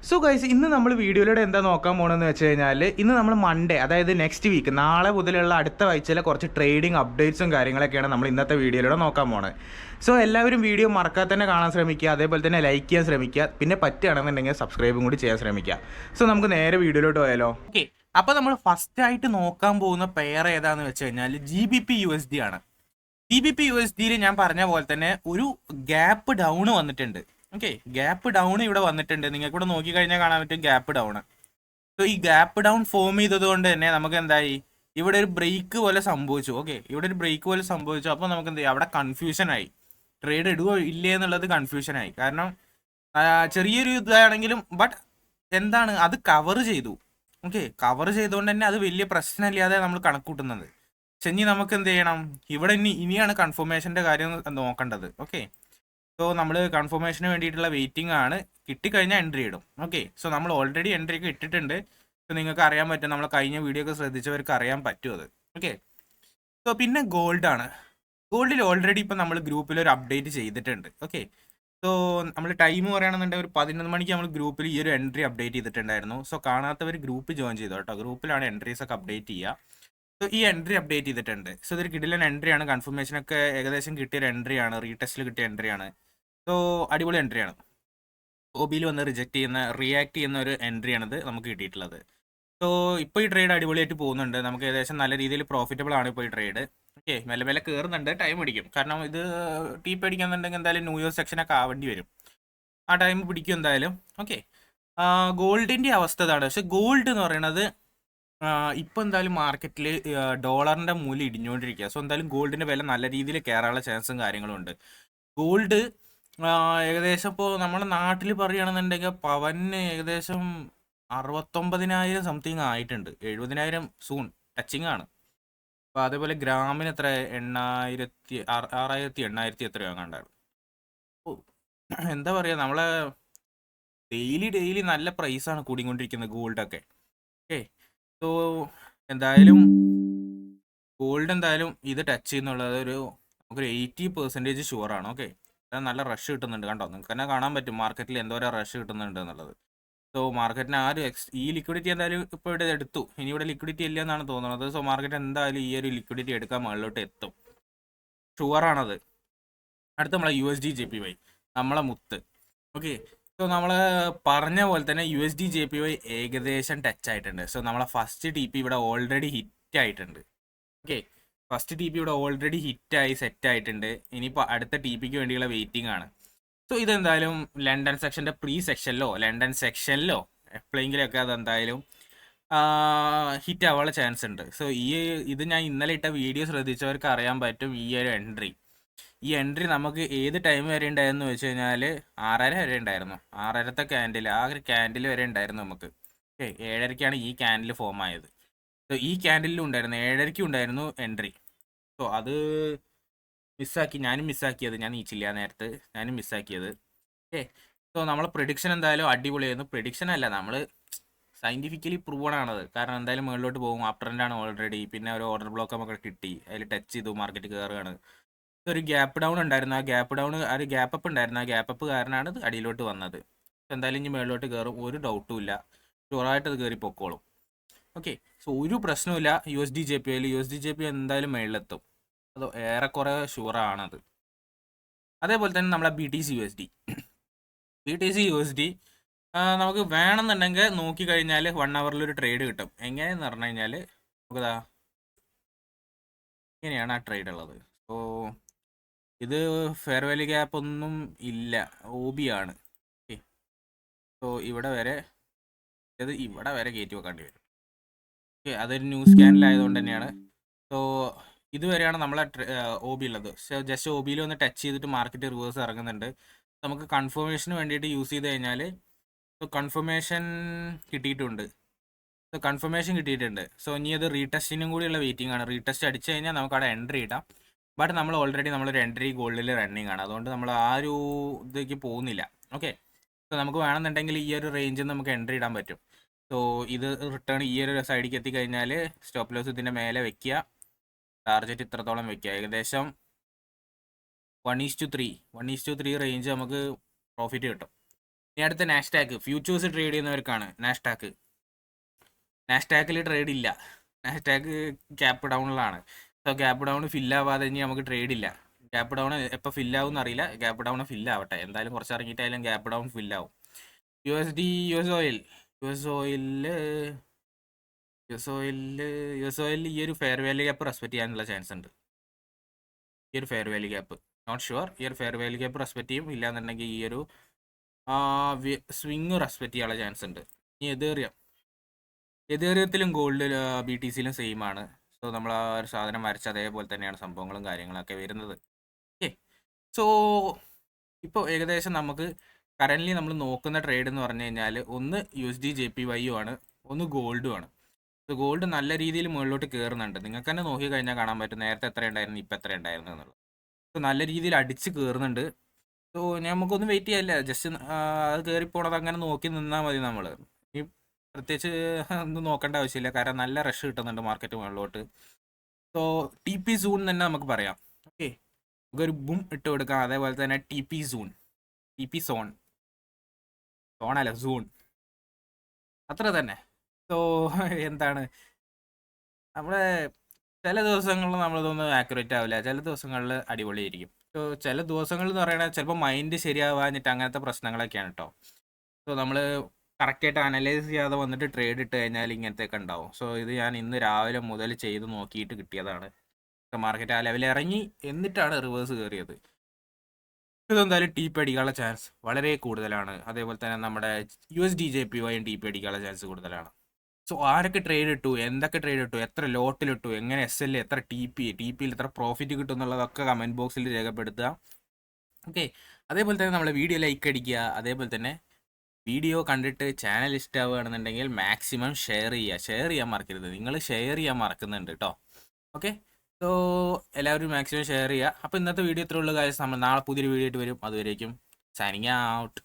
So guys, ഇന്ന് നമ്മൾ വീഡിയോയിലൂടെ എന്താ നോക്കാൻ പോകണമെന്ന് വെച്ച് കഴിഞ്ഞാൽ, ഇന്ന് നമ്മൾ മൺഡേ, അതായത് നെക്സ്റ്റ് വീക്ക്, നാളെ മുതലുള്ള അടുത്ത ആഴ്ചയിലെ കുറച്ച് ട്രേഡിംഗ് അപ്ഡേറ്റ്സും കാര്യങ്ങളൊക്കെയാണ് നമ്മൾ ഇന്നത്തെ വീഡിയോയിലൂടെ നോക്കാൻ പോകുന്നത്. സോ എല്ലാവരും വീഡിയോ മറക്കാതെ തന്നെ കാണാൻ ശ്രമിക്കുക, അതേപോലെ തന്നെ ലൈക്ക് ചെയ്യാൻ ശ്രമിക്കുക, പിന്നെ പറ്റുകയാണെന്നുണ്ടെങ്കിൽ സബ്സ്ക്രൈബും കൂടി ചെയ്യാൻ ശ്രമിക്കുക. സോ നമുക്ക് നേരെ വീഡിയോയിലോട്ട് പോയാലോ. ഓക്കെ, അപ്പോൾ നമ്മൾ ഫസ്റ്റ് ആയിട്ട് നോക്കാൻ പോകുന്ന പെയർ ഏതാണെന്ന് വെച്ച് കഴിഞ്ഞാൽ GBP/USD ആണ്. GBP/USD ഞാൻ പറഞ്ഞ പോലെ തന്നെ ഒരു ഗ്യാപ്പ് ഡൗൺ വന്നിട്ടുണ്ട്. ഓക്കെ, ഗ്യാപ്പ് ഡൗൺ ഇവിടെ വന്നിട്ടുണ്ട്. നിങ്ങൾക്ക് ഇവിടെ നോക്കിക്കഴിഞ്ഞാൽ കാണാൻ പറ്റും ഗ്യാപ്പ് ഡൗൺ. സോ ഈ ഗ്യാപ്പ് ഡൗൺ ഫോം ചെയ്തത് കൊണ്ട് തന്നെ നമുക്ക് എന്തായി, ഇവിടെ ഒരു ബ്രേക്ക് പോലെ സംഭവിച്ചു. ഓക്കെ, ഇവിടെ ഒരു ബ്രേക്ക് പോലെ സംഭവിച്ചു. അപ്പോൾ നമുക്ക് എന്ത് ചെയ്യും, അവിടെ കൺഫ്യൂഷനായി. ട്രേഡ് ഇടുവോ ഇല്ലേ എന്നുള്ളത് കൺഫ്യൂഷനായി. കാരണം ചെറിയൊരു ഇതാണെങ്കിലും ബട്ട് എന്താണ്, അത് കവർ ചെയ്തു. ഓക്കെ, കവർ ചെയ്തുകൊണ്ട് തന്നെ അത് വലിയ പ്രശ്നമില്ലാതെ നമ്മൾ കണക്കൂട്ടുന്നത്. പക്ഷെ ഇനി നമുക്ക് എന്ത് ചെയ്യണം, ഇവിടെ ഇനിയാണ് കൺഫർമേഷൻ്റെ കാര്യം നോക്കേണ്ടത്. ഓക്കെ, സോ നമ്മൾ കൺഫർമേഷന് വേണ്ടിയിട്ടുള്ള വെയിറ്റിംഗ് ആണ്. കിട്ടിക്കഴിഞ്ഞാൽ എൻട്രി ഇടും. ഓക്കെ, സോ നമ്മൾ ഓൾറെഡി എൻട്രി ഒക്കെ ഇട്ടിട്ടുണ്ട്. സോ നിങ്ങൾക്ക് അറിയാൻ പറ്റും, നമ്മൾ കഴിഞ്ഞ വീഡിയോ ഒക്കെ ശ്രദ്ധിച്ചവർക്ക് അറിയാൻ പറ്റും അത്. ഓക്കെ, സോ പിന്നെ ഗോൾഡാണ്. ഗോൾഡിൽ ഓൾറെഡി ഇപ്പം നമ്മൾ ഗ്രൂപ്പിൽ ഒരു അപ്ഡേറ്റ് ചെയ്തിട്ടുണ്ട്. ഓക്കെ, സോ നമ്മൾ ടൈം പറയുകയാണെന്നുണ്ടെങ്കിൽ ഒരു 11 മണിക്ക് നമ്മൾ ഗ്രൂപ്പിൽ ഈ ഒരു എൻട്രി അപ്ഡേറ്റ് ചെയ്തിട്ടുണ്ടായിരുന്നു. സോ കാണാത്തവർ ഗ്രൂപ്പ് ജോയിൻ ചെയ്തോ കേട്ടോ. ഗ്രൂപ്പിലാണ് എൻട്രീസ് ഒക്കെ അപ്ഡേറ്റ് ചെയ്യുക. സോ ഈ എൻട്രി അപ്ഡേറ്റ് ചെയ്തിട്ടുണ്ട്. സോ ഇതൊരു കിടിലൻ എൻട്രിയാണ്. കൺഫർമേഷനൊക്കെ ഏകദേശം കിട്ടിയൊരു എൻട്രിയാണ്. റീടെസ്റ്റിൽ കിട്ടിയ എൻട്രിയാണ്. സോ അടിപൊളി എൻട്രിയാണ്. ഒബിയിൽ വന്ന് റിയാക്ട് ചെയ്യുന്ന ഒരു എൻട്രിയാണിത് നമുക്ക് കിട്ടിയിട്ടുള്ളത്. സോ ഇപ്പോൾ ഈ ട്രേഡ് അടിപൊളിയായിട്ട് പോകുന്നുണ്ട്. നമുക്ക് ഏകദേശം നല്ല രീതിയിൽ പ്രോഫിറ്റബിൾ ആണ് ഇപ്പോൾ ഈ ട്രേഡ്. ഓക്കെ, മെല്ലെ മെല്ലെ കയറുന്നുണ്ട്. ടൈം പിടിക്കും. കാരണം ഇത് ടീപ്പ് അടിക്കാന്നുണ്ടെങ്കിൽ എന്തായാലും ന്യൂ ഇയർ സെക്ഷനൊക്കെ ആവേണ്ടി വരും. ആ ടൈം പിടിക്കും എന്തായാലും. ഓക്കെ, ഗോൾഡിൻ്റെ അവസ്ഥ ഇതാണ്. പക്ഷെ ഗോൾഡ് എന്ന് പറയുന്നത് ഇപ്പോൾ എന്തായാലും മാർക്കറ്റിൽ ഡോളറിൻ്റെ മൂല്യം ഇടിഞ്ഞുകൊണ്ടിരിക്കുക. സോ എന്തായാലും ഗോൾഡിൻ്റെ വില നല്ല രീതിയിൽ കയറാനുള്ള ചാൻസും കാര്യങ്ങളും ഉണ്ട്. ഗോൾഡ് ഏകദേശം ഇപ്പോൾ നമ്മുടെ നാട്ടിൽ പറയുകയാണെന്നുണ്ടെങ്കിൽ പവന് ഏകദേശം 69,000 സംതിങ് ആയിട്ടുണ്ട്. 70,000 സൂൺ ടച്ചിങ് ആണ്. അപ്പോൾ അതേപോലെ ഗ്രാമിന് എത്ര 6,000 8,000 എത്രയോ കണ്ടായിരുന്നു. എന്താ പറയുക, നമ്മളെ ഡെയിലി നല്ല പ്രൈസാണ് കൂടിക്കൊണ്ടിരിക്കുന്നത് ഗോൾഡൊക്കെ. ഓക്കെ, സോ എന്തായാലും ഗോൾഡ് എന്തായാലും ഇത് ടച്ച് ചെയ്യുന്നുള്ളത് നമുക്കൊരു 80% ഷുവറാണ്. ഓക്കെ, നല്ല റഷ് കിട്ടുന്നുണ്ട്. കണ്ടോ, നിങ്ങൾക്ക് തന്നെ കാണാൻ പറ്റും മാർക്കറ്റിൽ എന്തോരം റഷ് കിട്ടുന്നുണ്ട് എന്നുള്ളത്. സോ മാർക്കറ്റിന് ഈ ലിക്വിഡിറ്റി എന്തായാലും ഇപ്പോൾ ഇവിടെ എടുത്തു. ഇനി ഇവിടെ ലിക്വിഡിറ്റി ഇല്ല എന്നാണ് തോന്നുന്നത്. സോ മാർക്കറ്റ് എന്തായാലും ഈ ഒരു ലിക്വിഡിറ്റി എടുക്കാൻ മുകളിലോട്ട് എത്തും, ഷുവറാണത്. അടുത്ത നമ്മളെ USD/JPY, നമ്മളെ മുത്ത്. ഓക്കെ, സോ നമ്മൾ പറഞ്ഞ പോലെ തന്നെ USD/JPY ഏകദേശം ടച്ച് ആയിട്ടുണ്ട്. സോ നമ്മളെ ഫസ്റ്റ് TP ഇവിടെ ഓൾറെഡി ഹിറ്റ് ആയിട്ടുണ്ട്. ഓക്കെ, ഫസ്റ്റ് TP ഇവിടെ ഓൾറെഡി ഹിറ്റായി സെറ്റ് ആയിട്ടുണ്ട്. ഇനിയിപ്പോൾ അടുത്ത TPക്ക് വേണ്ടിയുള്ള വെയിറ്റിംഗ് ആണ്. സോ ഇതെന്തായാലും ലണ്ടൻ സെക്ഷനിലോ എപ്പോഴെങ്കിലുമൊക്കെ അതെന്തായാലും ഹിറ്റ് ആവാനുള്ള ചാൻസ് ഉണ്ട്. സോ ഇത് ഞാൻ ഇന്നലെ ഇട്ട വീഡിയോ ശ്രദ്ധിച്ചവർക്ക് അറിയാൻ പറ്റും. ഈ എൻട്രി നമുക്ക് ഏത് ടൈം വരെ ഉണ്ടായിരുന്നു വെച്ച് കഴിഞ്ഞാൽ 6:30 വരെ ഉണ്ടായിരുന്നു. 6:30ത്തെ ക്യാൻഡിൽ, ആ ഒരു ക്യാൻഡിൽ വരെ ഉണ്ടായിരുന്നു നമുക്ക്. ഓക്കെ, 7:30ക്കാണ് ഈ ക്യാൻഡിൽ ഫോം ആയത്. സോ ഈ ക്യാൻഡിലും ഉണ്ടായിരുന്നു, 7:30ക്കും ഉണ്ടായിരുന്നു എൻട്രി. സോ അത് മിസ്സാക്കി, ഞാനും മിസ്സാക്കിയത്. ഞാൻ നീച്ചില്ല നേരത്തെ, ഞാനും മിസ്സാക്കിയത്. ഓക്കെ, സോ നമ്മളെ പ്രഡിക്ഷൻ എന്തായാലും അടിപൊളിയായിരുന്നു. പ്രഡിക്ഷൻ അല്ല, നമ്മൾ സയൻറ്റിഫിക്കലി പ്രൂവൺ ആണത്. കാരണം എന്തായാലും മുകളിലോട്ട് പോകും. അപ് ട്രെൻഡാണ് ഓൾറെഡി. പിന്നെ ഒരു ഓർഡർ ബ്ലോക്ക് നമുക്ക് കിട്ടി, അതിൽ ടച്ച് ചെയ്തു, മാർക്കറ്റ് കയറുകയാണ്. ഒരു ഗ്യാപ്പ് ഡൗൺ ഉണ്ടായിരുന്നു. ആ ഗ്യാപ്പ് അപ്പ് ഉണ്ടായിരുന്നു. ആ ഗ്യാപ്പ് അപ്പ് കാരണമാണ് ഇത് അടിയിലോട്ട് വന്നത്. എന്തായാലും ഇനി മുകളിലോട്ട് കയറും, ഒരു ഡൗട്ടും ഇല്ല. ഷുവറായിട്ട് അത് കയറി പൊക്കോളും. ഓക്കെ, സോ ഒരു പ്രശ്നമില്ല. USD/JPY എന്തായാലും മുകളിലെത്തും. അത് ഏറെക്കുറെ ഷുവറാണത്. അതേപോലെ തന്നെ നമ്മളെ BTC/USD നമുക്ക് വേണമെന്നുണ്ടെങ്കിൽ നോക്കിക്കഴിഞ്ഞാൽ 1 ഹവറിൽ ഒരു ട്രേഡ് കിട്ടും. എങ്ങനെയെന്ന് പറഞ്ഞു കഴിഞ്ഞാൽ നമുക്കതാ ഇങ്ങനെയാണ് ആ ട്രേഡ് ഉള്ളത്. സോ ഇത് ഫെയർ വാല്യൂ ഗ്യാപ്പ് ഒന്നും ഇല്ല, OB ആണ്. ഓക്കെ, സോ ഇവിടെ വരെ കയറ്റി വെക്കേണ്ടി വരും. ഓക്കെ, അതൊരു ന്യൂസ് സ്കാനിലായതുകൊണ്ട് തന്നെയാണ്. സോ ഇതുവരെയാണ് നമ്മളെ OB ഉള്ളത്. ജസ്റ്റ് OBയിൽ ഒന്ന് ടച്ച് ചെയ്തിട്ട് മാർക്കറ്റ് റിവേഴ്സ് ഇറങ്ങുന്നുണ്ട്. നമുക്ക് കൺഫർമേഷന് വേണ്ടിയിട്ട് യൂസ് ചെയ്ത് കഴിഞ്ഞാൽ കൺഫർമേഷൻ കിട്ടിയിട്ടുണ്ട്. സോ ഇനി അത് റീടെസ്റ്റിനും കൂടിയുള്ള വെയിറ്റിംഗ് ആണ്. റീടെസ്റ്റ് അടിച്ചു കഴിഞ്ഞാൽ നമുക്ക് അവിടെ എൻട്രി ഇടാം. ബട്ട് നമ്മൾ ഓൾറെഡി നമ്മളൊരു എൻട്രി ഗോൾഡിൽ റണ്ണിങ് ആണ്. അതുകൊണ്ട് നമ്മൾ ആ ഒരു ഇതിലേക്ക് പോകുന്നില്ല. ഓക്കെ, സോ നമുക്ക് വേണമെന്നുണ്ടെങ്കിൽ ഈ ഒരു റേഞ്ചിൽ നമുക്ക് എൻട്രി ഇടാൻ പറ്റും. സോ ഇത് റിട്ടേൺ ഈ ഒരു സൈഡിലേക്ക് എത്തിക്കഴിഞ്ഞാൽ സ്റ്റോപ്പ് ലോസ് ഇതിൻ്റെ മേലെ വെക്കുക, ടാർജറ്റ് ഇത്രത്തോളം വെക്കുക. ഏകദേശം 1:3 റേഞ്ച് നമുക്ക് പ്രോഫിറ്റ് കിട്ടും. ഇനി അടുത്ത നാസ്ഡാക്ക് ഫ്യൂച്ചേഴ്സ് ട്രേഡ് ചെയ്യുന്നവർക്കാണ്. നാസ്ഡാക്കിൽ ട്രേഡ് ഇല്ല. നാസ്ഡാക്ക് ക്യാപ്പ് ഡൗണിലാണ്. സോ ക്യാപ്പ് ഡൗൺ ഫില്ലാവാതെ ഇനി നമുക്ക് ട്രേഡ് ഇല്ല. ക്യാപ്പ് ഡൗൺ എപ്പോൾ ഫില്ലാവും എന്നറിയില്ല. ക്യാപ്പ് ഡൗൺ ഫില്ലാവട്ടെ, എന്തായാലും കുറച്ച് ഇറങ്ങിയിട്ടായാലും ക്യാപ്പ് ഡൗൺ ഫില്ലാവും. USD US ഓയിൽ ഈ ഒരു ഫെയർ വാല്യൂ ഗ്യാപ്പ് റെസ്പെക്ട് ചെയ്യാനുള്ള ചാൻസ് ഉണ്ട്. ഈ ഒരു fair value gap not sure. ഈ ഒരു ഫെയർ വാല്യൂ ഗ്യാപ്പ് റെസ്പെക്ട് ചെയ്യും. ഇല്ലാന്നുണ്ടെങ്കിൽ ഈ ഒരു സ്വിങ് റെസ്പെക്ട് ചെയ്യാനുള്ള ചാൻസ് ഉണ്ട്. ഇനി എതേറിയത്തിലും ഗോൾഡ് BTCയിലും സെയിം ആണ്. സോ നമ്മൾ ആ ഒരു സാധനം വരച്ച അതേപോലെ തന്നെയാണ് സംഭവങ്ങളും കാര്യങ്ങളൊക്കെ വരുന്നത്. ഓക്കെ, സോ ഇപ്പോൾ ഏകദേശം നമുക്ക് കറൻ്റ്ലി നമ്മൾ നോക്കുന്ന ട്രേഡ് എന്ന് പറഞ്ഞു കഴിഞ്ഞാൽ ഒന്ന് USD JPY ആണ്, ഒന്ന് ഗോൾഡും ആണ്. സോ ഗോൾഡ് നല്ല രീതിയിൽ മുകളിലോട്ട് കയറുന്നുണ്ട്. നിങ്ങൾക്ക് തന്നെ നോക്കി കഴിഞ്ഞാൽ കാണാൻ പറ്റും നേരത്തെ എത്ര ഉണ്ടായിരുന്നു, ഇപ്പം എത്ര ഉണ്ടായിരുന്നു എന്നുള്ളത്. സോ നല്ല രീതിയിൽ അടിച്ച് കയറുന്നുണ്ട്. സോ നമുക്കൊന്നും വെയിറ്റ് ചെയ്യാനില്ല, ജസ്റ്റ് അത് കയറിപ്പോണത് അങ്ങനെ നോക്കി നിന്നാൽ മതി. നമ്മൾ ഈ പ്രത്യേകിച്ച് ഒന്നും നോക്കേണ്ട ആവശ്യമില്ല, കാരണം നല്ല റഷ് കിട്ടുന്നുണ്ട് മാർക്കറ്റ് മുകളിലോട്ട്. സോ TP സൂൺ തന്നെ നമുക്ക് പറയാം. ഓക്കെ, നമുക്കൊരു ബും ഇട്ട് കൊടുക്കാം. അതേപോലെ തന്നെ TP സോൺ അല്ല സൂൺ, അത്ര തന്നെ. സോ എന്താണ് നമ്മുടെ ചില ദിവസങ്ങളിൽ നമ്മളിതൊന്നും ആക്യുറേറ്റ് ആവില്ല, ചില ദിവസങ്ങളിൽ അടിപൊളിയായിരിക്കും. സോ ചില ദിവസങ്ങൾ എന്ന് പറയുന്നത് ചിലപ്പോൾ മൈൻഡ് ശരിയാവാഞ്ഞിട്ട് അങ്ങനത്തെ പ്രശ്നങ്ങളൊക്കെയാണ് കേട്ടോ. സോ നമ്മൾ കറക്റ്റായിട്ട് അനലൈസ് ചെയ്യാതെ വന്നിട്ട് ട്രേഡ് ഇട്ട് കഴിഞ്ഞാൽ ഇങ്ങനത്തെയൊക്കെ ഉണ്ടാവും. സോ ഇത് ഞാൻ ഇന്ന് രാവിലെ മുതൽ ചെയ്ത് നോക്കിയിട്ട് കിട്ടിയതാണ്. മാർക്കറ്റ് ആ ലെവലിൽ ഇറങ്ങി എന്നിട്ടാണ് റിവേഴ്സ് കയറിയത്. ഇതെന്തായാലും TP അടിക്കാനുള്ള ചാൻസ് വളരെ കൂടുതലാണ്. അതേപോലെ തന്നെ നമ്മുടെ USD JPY TP അടിക്കാനുള്ള ചാൻസ് കൂടുതലാണ്. സോ ആരൊക്കെ ട്രേഡ് ഇട്ടു, എന്തൊക്കെ ട്രേഡ് ഇട്ടു, എത്ര ലോട്ടിലിട്ടു, എങ്ങനെ SL, എത്ര TPയിൽ എത്ര പ്രോഫിറ്റ് കിട്ടും എന്നുള്ളതൊക്കെ കമൻറ്റ് ബോക്സിൽ രേഖപ്പെടുത്തുക. ഓക്കെ, അതേപോലെ തന്നെ നമ്മളെ വീഡിയോ ലൈക്ക് അടിക്കുക. അതേപോലെ തന്നെ വീഡിയോ കണ്ടിട്ട് ചാനൽ ഇഷ്ടമാവുകയാണെന്നുണ്ടെങ്കിൽ മാക്സിമം ഷെയർ ചെയ്യാൻ മറക്കരുത്. നിങ്ങൾ ഷെയർ ചെയ്യാൻ മറക്കുന്നുണ്ട് കേട്ടോ. ഓക്കെ, സോ എല്ലാവരും മാക്സിമം ഷെയർ ചെയ്യുക. അപ്പോൾ ഇന്നത്തെ വീഡിയോ ഇത്രയുള്ള കാര്യം. നമ്മൾ നാളെ പുതിയൊരു വീഡിയോ ആയിട്ട് വരും. അതുവരേക്കും സൈനിങ് ഔട്ട്.